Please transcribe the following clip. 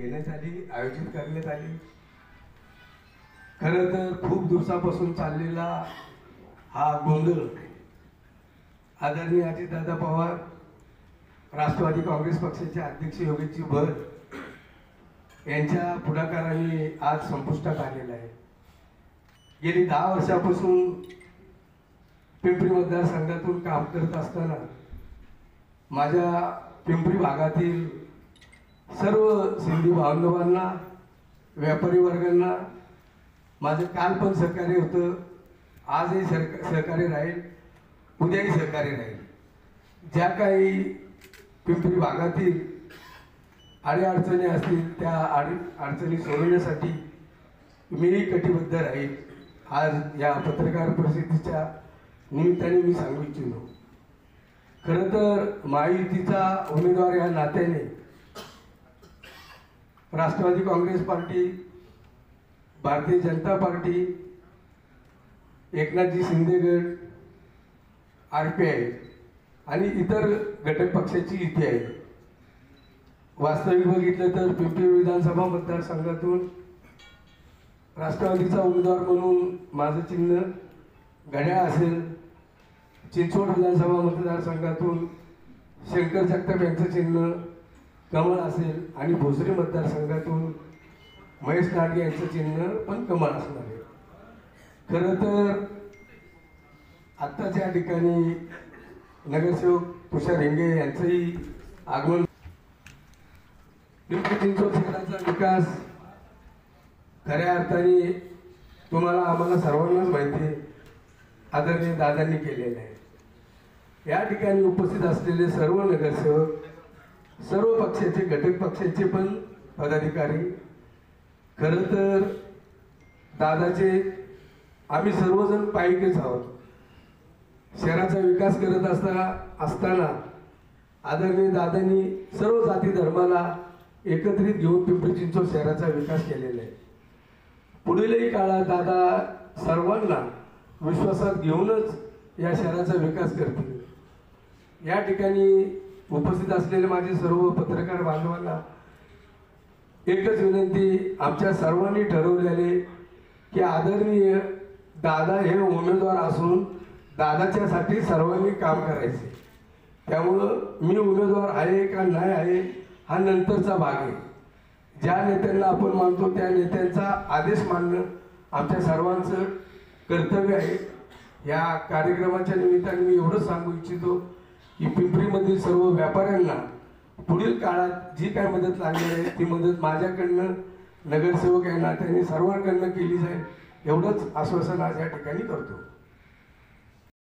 घेण्यात आली, आयोजित करण्यात आली। खरं तर खूप दिवसापासून चाललेला हा गोंधळ आदरणीय अजितदादा पवार, राष्ट्रवादी काँग्रेस पक्षाचे अध्यक्ष योगेशजी भर यांच्या पुढाकाराने आज संपुष्टात आलेला आहे। गेली 10 वर्षापासून पिंपरी मतदारसंघातून काम करत असताना माझ्या पिंपरी भागातील सर्व सिंधी बांधवांना, व्यापारी वर्गांना माझं काल पण सहकार्य होतं, आजही सहकार्य राहील, उद्याही सहकार्य राहील। ज्या काही पिंपरी भागातील अडीअडचणी असतील त्या अडचणी सोडवण्यासाठी मीही कटिबद्ध राहील। आज या पत्रकार परिषदेच्या निमित्ताने मी सांगू इच्छितो, खरं तर महायुतीचा उमेदवार या नात्याने राष्ट्रवादी काँग्रेस पार्टी, भारतीय जनता पार्टी, एकनाथजी शिंदे गट, RPI आणि इतर घटक पक्षाची युती आहे। वास्तविक बघितलं तर पिंपरी विधानसभा मतदारसंघातून राष्ट्रवादीचा उमेदवार म्हणून माझं चिन्ह घड्याळ असेल, चिंचवड विधानसभा मतदारसंघातून शंकर जगताप यांचं चिन्ह कमळ असेल आणि भोसरी मतदारसंघातून महेश नाडगे यांचं चिन्ह पण कमळ असणार आहे। खरं तर आत्ताच या ठिकाणी नगरसेवक तुषार हिंगे यांचंही आगमन, पिंपरी चिंचवड शहराचा विकास खऱ्या अर्थाने तुम्हाला आम्हाला सर्वांनाच माहिती आहे, आदरणीय दादांनी केलेलं आहे। या ठिकाणी उपस्थित असलेले सर्व नगरसेवक, सर्व पक्षाचे, घटक पक्षाचे पण पदाधिकारी, खरं तर दादाचे आम्ही सर्वजण पायीकच आहोत। शहराचा विकास करत असताना आदरणीय दादांनी सर्व जाती धर्माला एकत्रित घेऊन पिंपरी चिंचवड शहराचा विकास केलेला आहे। पुढीलही काळात दादा सर्वांना विश्वासात घेऊनच या शहराचा विकास करतील। या ठिकाणी उपस्थित असलेले माझे सर्व पत्रकार बांधवांना एकच विनंती, आमच्या सर्वांनी ठरवलेले की आदरणीय दादा हे उमेदवार असून दादाच्यासाठी सर्वांनी काम करायचे। त्यामुळं मी उमेदवार आहे का नाही आहे हा नंतरचा भाग आहे। ज्या नेत्यांना आपण मानतो त्या नेत्यांचा आदेश मानणं आमच्या सर्वांचं कर्तव्य आहे। या कार्यक्रमाच्या निमित्ताने मी एवढंच सांगू इच्छितो की पिंपरीमधील सर्व व्यापाऱ्यांना पुढील काळात जी काय मदत लागणार आहे ती मदत माझ्याकडनं, नगरसेवक यांना त्यांनी सर्वांकडनं केली जाईल, एवढंच आश्वासन आज या ठिकाणी करतो।